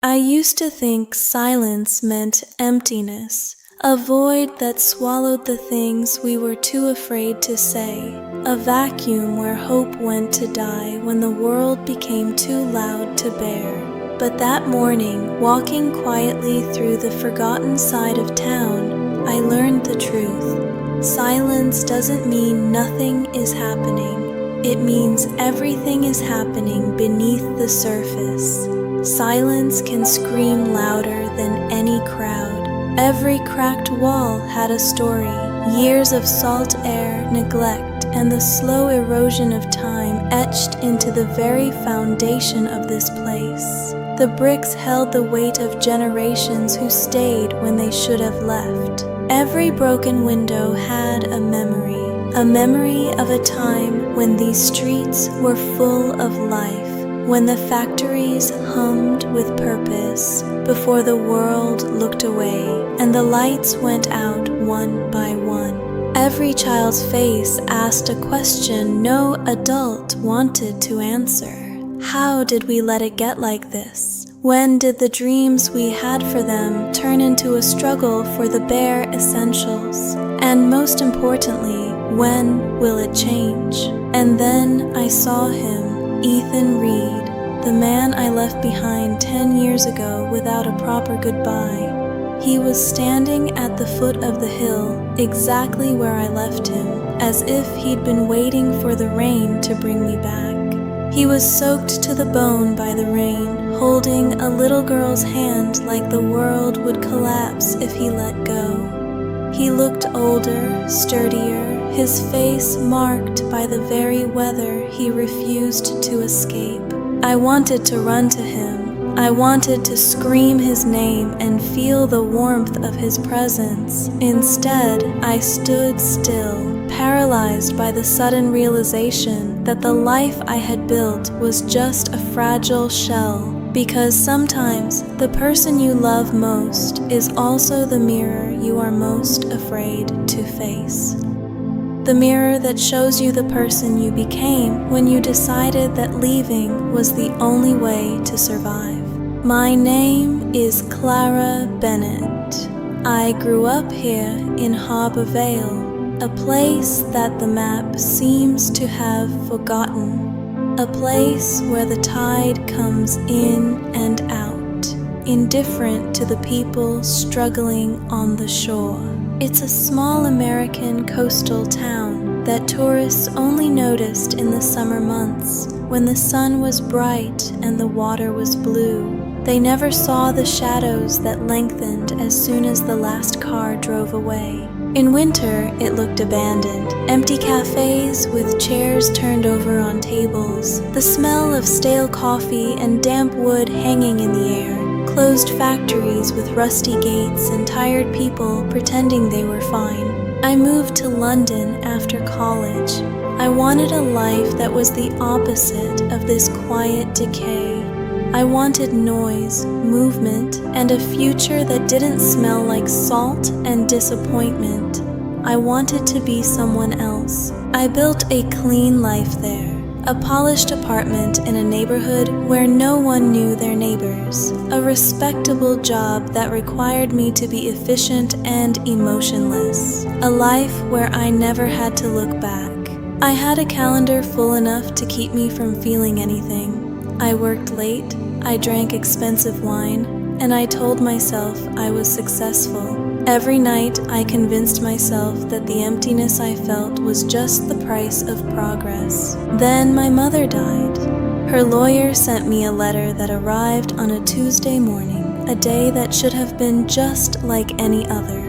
I used to think silence meant emptiness, a void that swallowed the things we were too afraid to say, a vacuum where hope went to die when the world became too loud to bear. But that morning, walking quietly through the forgotten side of town, I learned the truth. Silence doesn't mean nothing is happening. It means everything is happening beneath the surface. Silence can scream louder than any crowd. Every cracked wall had a story, years of salt air, neglect, and the slow erosion of time etched into the very foundation of this place. The bricks held the weight of generations who stayed when they should have left. Every broken window had a memory of a time when these streets were full of life, when the factories hummed with purpose before the world looked away and the lights went out one by one. Every child's face asked a question no adult wanted to answer. How did we let it get like this? When did the dreams we had for them turn into a struggle for the bare essentials? And most importantly, when will it change? And then I saw him, Ethan Reed, the man I left behind 10 years ago without a proper goodbye. He was standing at the foot of the hill, exactly where I left him, as if he'd been waiting for the rain to bring me back. He was soaked to the bone by the rain, holding a little girl's hand like the world would collapse if he let go. He looked older, sturdier, his face marked by the very weather he refused to escape. I wanted to run to him. I wanted to scream his name and feel the warmth of his presence. Instead, I stood still, paralyzed by the sudden realization that the life I had built was just a fragile shell. Because sometimes the person you love most is also the mirror you are most afraid to face. The mirror that shows you the person you became when you decided that leaving was the only way to survive. My name is Clara Bennett. I grew up here in Harbor Vale, a place that the map seems to have forgotten. A place where the tide comes in and out, indifferent to the people struggling on the shore. It's a small American coastal town that tourists only noticed in the summer months, when the sun was bright and the water was blue. They never saw the shadows that lengthened as soon as the last car drove away. In winter, it looked abandoned. Empty cafes with chairs turned over on tables, the smell of stale coffee and damp wood hanging in the air, closed factories with rusty gates and tired people pretending they were fine. I moved to London after college. I wanted a life that was the opposite of this quiet decay. I wanted noise, movement, and a future that didn't smell like salt and disappointment. I wanted to be someone else. I built a clean life there, a polished apartment in a neighborhood where no one knew their neighbors, a respectable job that required me to be efficient and emotionless, a life where I never had to look back. I had a calendar full enough to keep me from feeling anything. I worked late, I drank expensive wine, and I told myself I was successful. Every night I convinced myself that the emptiness I felt was just the price of progress. Then my mother died. Her lawyer sent me a letter that arrived on a Tuesday morning, a day that should have been just like any other.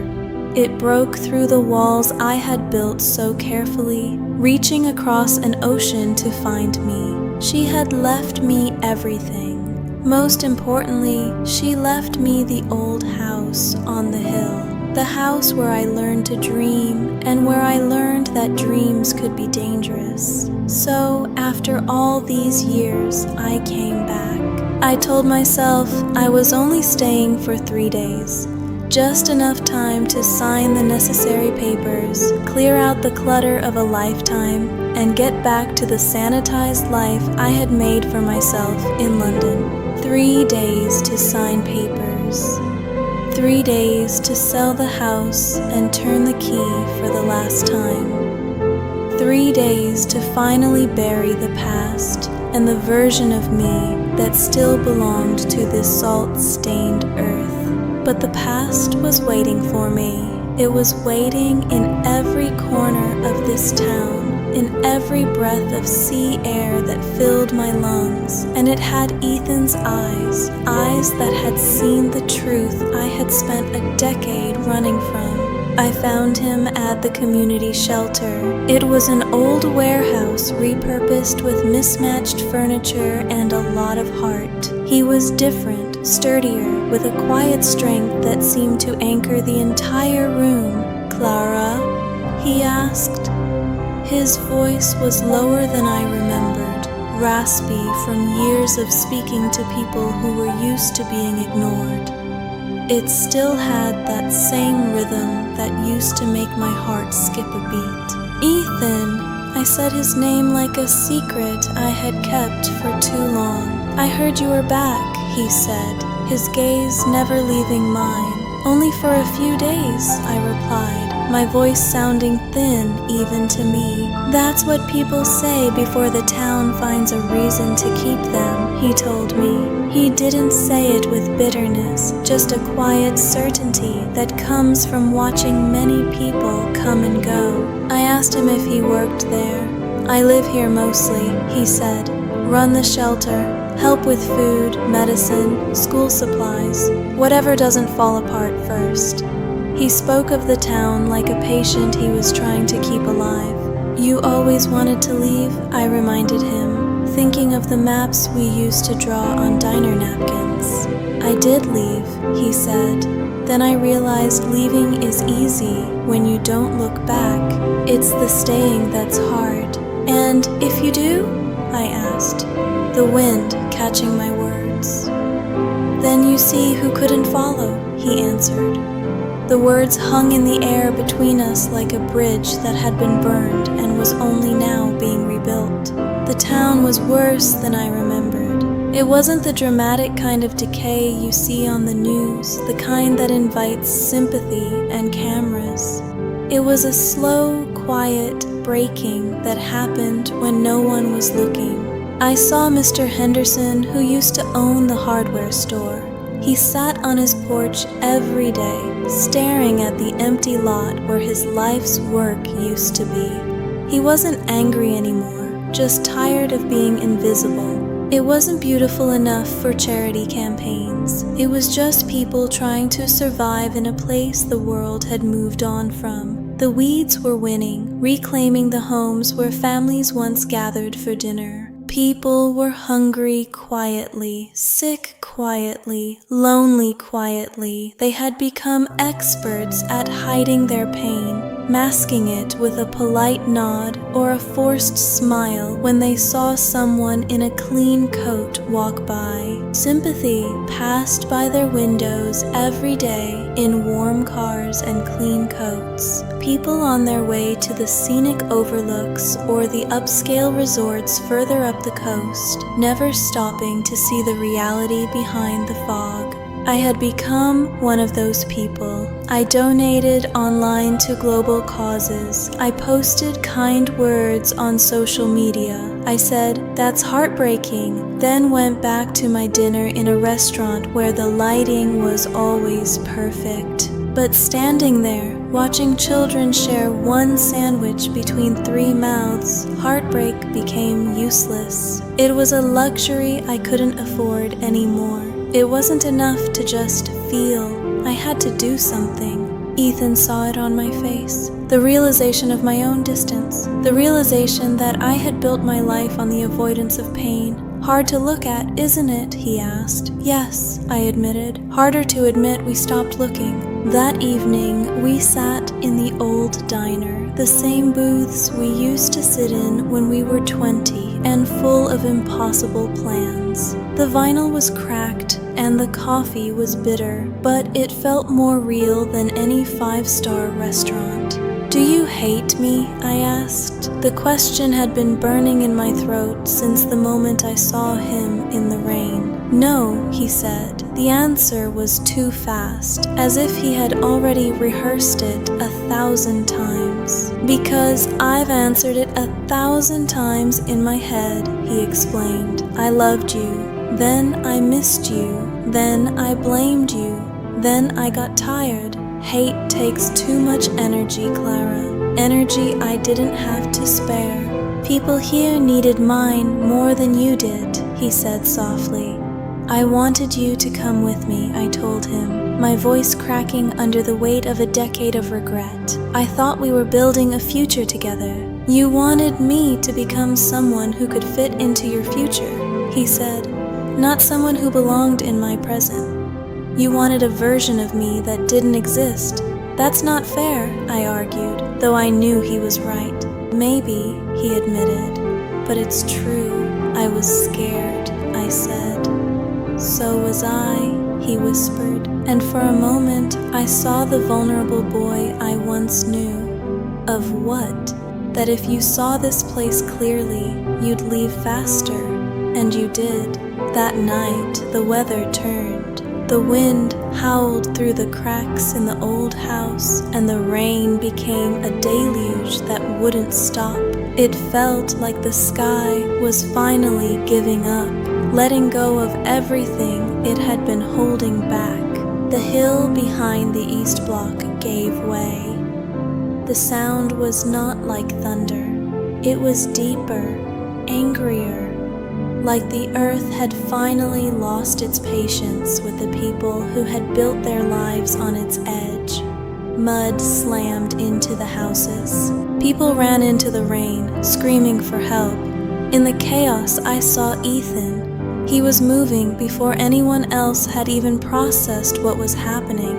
It broke through the walls I had built so carefully, reaching across an ocean to find me. She had left me everything. Most importantly, she left me the old house on the hill, the house where I learned to dream and where I learned that dreams could be dangerous. So, after all these years, I came back. I told myself I was only staying for 3 days, just enough time to sign the necessary papers, clear out the clutter of a lifetime, and get back to the sanitized life I had made for myself in London. 3 days to sign papers. 3 days to sell the house and turn the key for the last time. 3 days to finally bury the past and the version of me that still belonged to this salt-stained earth. But the past was waiting for me. It was waiting in every corner of this town, in every breath of sea air that filled my lungs, and it had Ethan's eyes, eyes that had seen the truth I had spent a decade running from. I found him at the community shelter. It was an old warehouse repurposed with mismatched furniture and a lot of heart. He was different, sturdier, with a quiet strength that seemed to anchor the entire room. "Clara?" he asked. His voice was lower than I remembered, raspy from years of speaking to people who were used to being ignored. It still had that same rhythm that used to make my heart skip a beat. "Ethan," I said his name like a secret I had kept for too long. "I heard you were back," he said, his gaze never leaving mine. "Only for a few days," I replied, my voice sounding thin even to me. "That's what people say before the town finds a reason to keep them," he told me. He didn't say it with bitterness, just a quiet certainty that comes from watching many people come and go. I asked him if he worked there. "I live here mostly," he said. "Run the shelter, help with food, medicine, school supplies, whatever doesn't fall apart first." He spoke of the town like a patient he was trying to keep alive. "You always wanted to leave," I reminded him, thinking of the maps we used to draw on diner napkins. "I did leave," he said. "Then I realized leaving is easy when you don't look back. It's the staying that's hard." "And if you do?" I asked, the wind catching my words. "Then you see who couldn't follow," he answered. The words hung in the air between us like a bridge that had been burned and was only now being rebuilt. The town was worse than I remembered. It wasn't the dramatic kind of decay you see on the news, the kind that invites sympathy and cameras. It was a slow, quiet breaking that happened when no one was looking. I saw Mr. Henderson, who used to own the hardware store. He sat on his porch every day, staring at the empty lot where his life's work used to be. He wasn't angry anymore, just tired of being invisible. It wasn't beautiful enough for charity campaigns. It was just people trying to survive in a place the world had moved on from. The weeds were winning, reclaiming the homes where families once gathered for dinner. People were hungry quietly, sick quietly, lonely quietly. They had become experts at hiding their pain, masking it with a polite nod or a forced smile when they saw someone in a clean coat walk by. Sympathy passed by their windows every day in warm cars and clean coats. People on their way to the scenic overlooks or the upscale resorts further up the coast, never stopping to see the reality behind the fog. I had become one of those people. I donated online to global causes. I posted kind words on social media. I said, "That's heartbreaking," then went back to my dinner in a restaurant where the lighting was always perfect. But standing there, watching children share one sandwich between 3 mouths, heartbreak became useless. It was a luxury I couldn't afford anymore. It wasn't enough to just feel. I had to do something. Ethan saw it on my face. The realization of my own distance. The realization that I had built my life on the avoidance of pain. "Hard to look at, isn't it?" he asked. "Yes," I admitted. Harder to admit we stopped looking. That evening, we sat in the old diner, the same booths we used to sit in when we were 20 and full of impossible plans. The vinyl was cracked and the coffee was bitter, but it felt more real than any 5-star restaurant. "Do you hate me?" I asked. The question had been burning in my throat since the moment I saw him in the rain. "No," he said. The answer was too fast, as if he had already rehearsed it 1,000 times. "Because I've answered it 1,000 times in my head," he explained. "I loved you. Then I missed you. Then I blamed you. Then I got tired. Hate takes too much energy, Clara. Energy I didn't have to spare. People here needed mine more than you did," he said softly. "I wanted you to come with me," I told him, my voice cracking under the weight of a decade of regret. "I thought we were building a future together. You wanted me to become someone who could fit into your future," he said, "not someone who belonged in my present. You wanted a version of me that didn't exist. That's not fair," I argued, though I knew he was right. "Maybe," he admitted, "but it's true. I was scared," I said. "So was I," he whispered, and for a moment I saw the vulnerable boy I once knew. Of what? That if you saw this place clearly, you'd leave faster, and you did. That night, the weather turned. The wind howled through the cracks in the old house, and the rain became a deluge that wouldn't stop. It felt like the sky was finally giving up, letting go of everything it had been holding back. The hill behind the east block gave way. The sound was not like thunder. It was deeper, angrier, like the earth had finally lost its patience with the people who had built their lives on its edge. Mud slammed into the houses. People ran into the rain, screaming for help. In the chaos, I saw Ethan. He was moving before anyone else had even processed what was happening.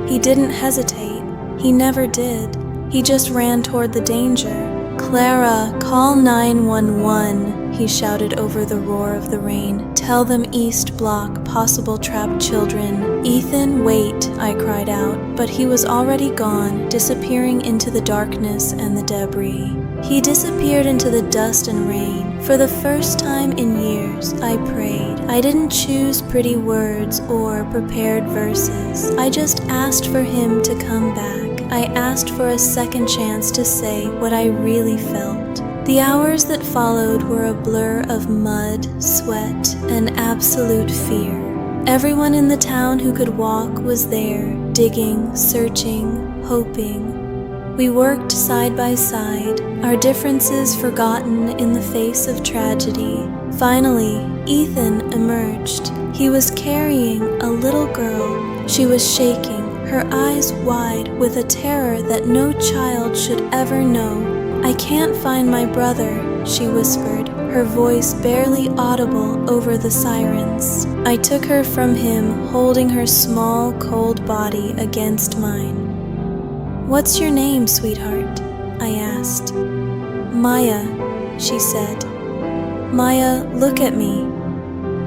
He didn't hesitate. He never did. He just ran toward the danger. "Clara, call 911, he shouted over the roar of the rain. "Tell them East Block, possible trapped children." "Ethan, wait," I cried out, but he was already gone, disappearing into the darkness and the debris. He disappeared into the dust and rain. For the first time in years, I prayed. I didn't choose pretty words or prepared verses. I just asked for him to come back. I asked for a second chance to say what I really felt. The hours that followed were a blur of mud, sweat, and absolute fear. Everyone in the town who could walk was there, digging, searching, hoping. We worked side by side, our differences forgotten in the face of tragedy. Finally, Ethan emerged. He was carrying a little girl. She was shaking, her eyes wide with a terror that no child should ever know. "I can't find my brother," she whispered, her voice barely audible over the sirens. I took her from him, holding her small, cold body against mine. "What's your name, sweetheart?" I asked. "Maya," she said. "Maya, look at me.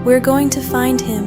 We're going to find him,"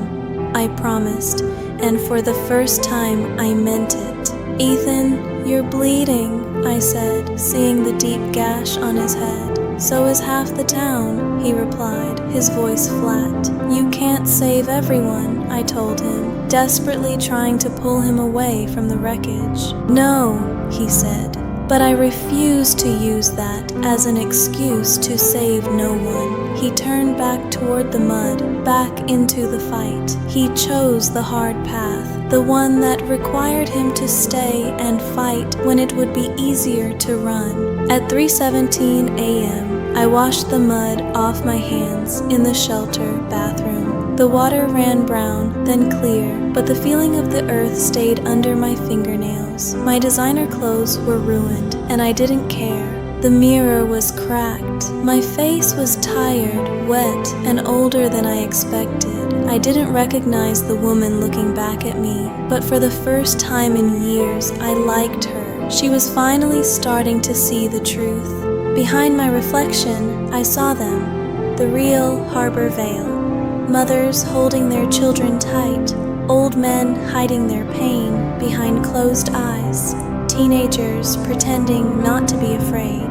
I promised, and for the first time I meant it. "Ethan, you're bleeding," I said, seeing the deep gash on his head. "So is half the town," he replied, his voice flat. "You can't save everyone," I told him, desperately trying to pull him away from the wreckage. "No," he said, but I refused to use that as an excuse to save no one. He turned back toward the mud, back into the fight. He chose the hard path, the one that required him to stay and fight when it would be easier to run. At 3:17 a.m., I washed the mud off my hands in the shelter bathroom. The water ran brown, then clear, but the feeling of the earth stayed under my fingernails. My designer clothes were ruined, and I didn't care. The mirror was cracked. My face was tired, wet, and older than I expected. I didn't recognize the woman looking back at me, but for the first time in years, I liked her. She was finally starting to see the truth. Behind my reflection, I saw them, the real Harbor Vale. Mothers holding their children tight, old men hiding their pain behind closed eyes, teenagers pretending not to be afraid.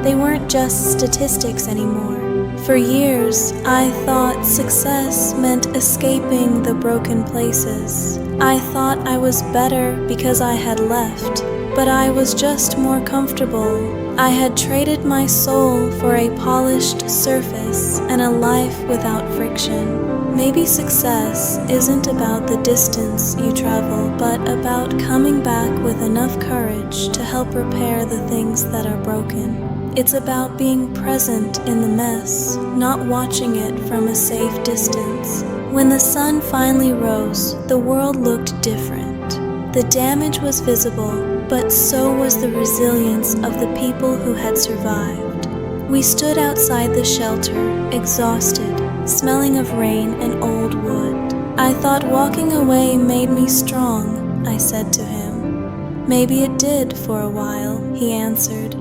They weren't just statistics anymore. For years, I thought success meant escaping the broken places. I thought I was better because I had left, but I was just more comfortable. I had traded my soul for a polished surface and a life without friction. Maybe success isn't about the distance you travel, but about coming back with enough courage to help repair the things that are broken. It's about being present in the mess, not watching it from a safe distance. When the sun finally rose, the world looked different. The damage was visible, but so was the resilience of the people who had survived. We stood outside the shelter, exhausted, smelling of rain and old wood. I thought walking away made me strong, I said to him. Maybe it did for a while, he answered.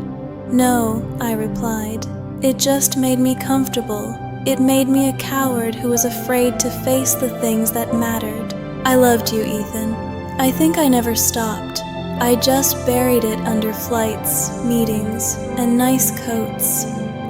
No, I replied. It just made me comfortable. It made me a coward who was afraid to face the things that mattered. I loved you, Ethan. I think I never stopped. I just buried it under flights, meetings, and nice coats.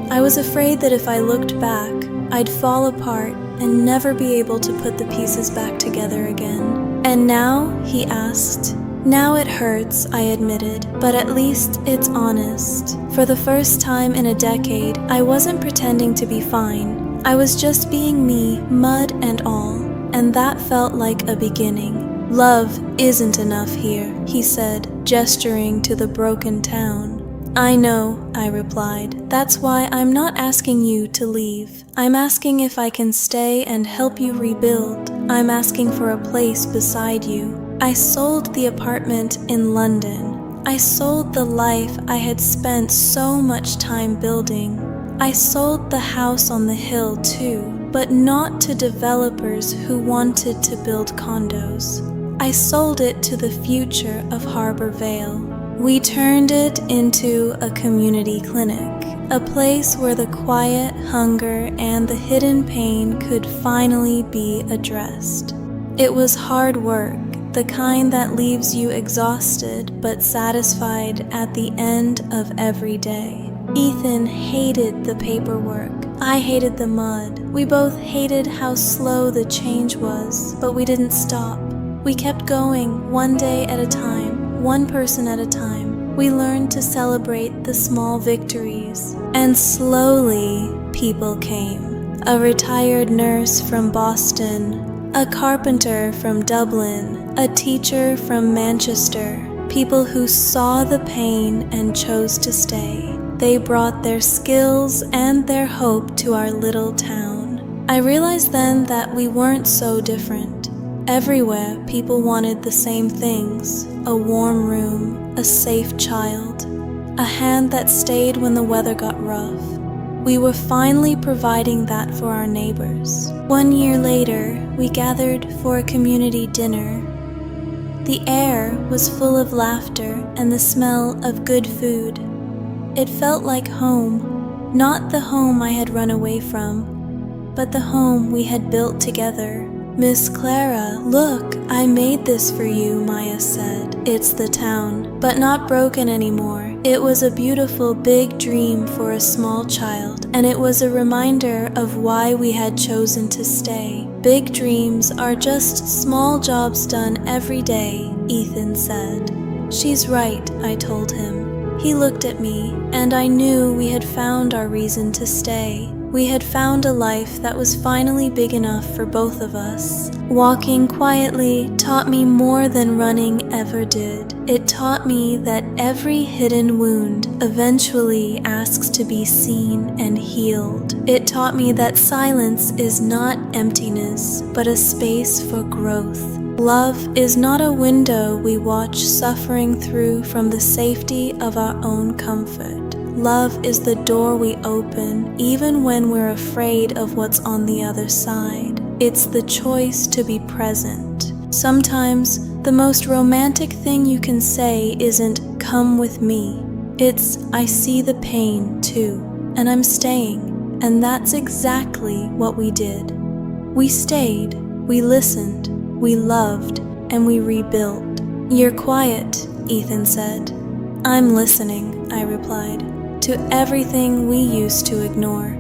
I was afraid that if I looked back, I'd fall apart and never be able to put the pieces back together again. And now, he asked. Now it hurts, I admitted, but at least it's honest. For the first time in a decade, I wasn't pretending to be fine. I was just being me, mud and all, and that felt like a beginning. Love isn't enough here, he said, gesturing to the broken town. I know, I replied. That's why I'm not asking you to leave. I'm asking if I can stay and help you rebuild. I'm asking for a place beside you. I sold the apartment in London. I sold the life I had spent so much time building. I sold the house on the hill too, but not to developers who wanted to build condos. I sold it to the future of Harbor Vale. We turned it into a community clinic, a place where the quiet hunger and the hidden pain could finally be addressed. It was hard work, the kind that leaves you exhausted but satisfied at the end of every day. Ethan hated the paperwork. I hated the mud. We both hated how slow the change was, but we didn't stop. We kept going, one day at a time, one person at a time. We learned to celebrate the small victories. And slowly, people came. A retired nurse from Boston, a carpenter from Dublin, a teacher from Manchester, people who saw the pain and chose to stay. They brought their skills and their hope to our little town. I realized then that we weren't so different. Everywhere, people wanted the same things: a warm room, a safe child, a hand that stayed when the weather got rough. We were finally providing that for our neighbors. 1 year later, we gathered for a community dinner. The air was full of laughter and the smell of good food. It felt like home, not the home I had run away from, but the home we had built together. Miss Clara, look, I made this for you, Maya said. It's the town, but not broken anymore. It was a beautiful big dream for a small child, and it was a reminder of why we had chosen to stay. Big dreams are just small jobs done every day, Ethan said. She's right, I told him. He looked at me, and I knew we had found our reason to stay. We had found a life that was finally big enough for both of us. Walking quietly taught me more than running ever did. It taught me that every hidden wound eventually asks to be seen and healed. It taught me that silence is not emptiness, but a space for growth. Love is not a window we watch suffering through from the safety of our own comfort. Love is the door we open even when we're afraid of what's on the other side. It's the choice to be present. Sometimes the most romantic thing you can say isn't "come with me." It's "I see the pain too, and I'm staying." And that's exactly what we did. We stayed, we listened, we loved, and we rebuilt. You're quiet, Ethan said. I'm listening, I replied, to everything we used to ignore,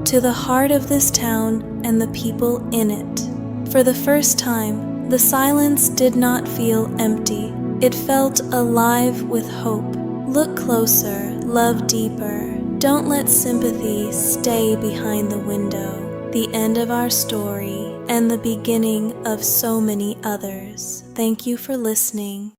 to the heart of this town and the people in it. For the first time, the silence did not feel empty. It felt alive with hope. Look closer, love deeper. Don't let sympathy stay behind the window. The end of our story and the beginning of so many others. Thank you for listening.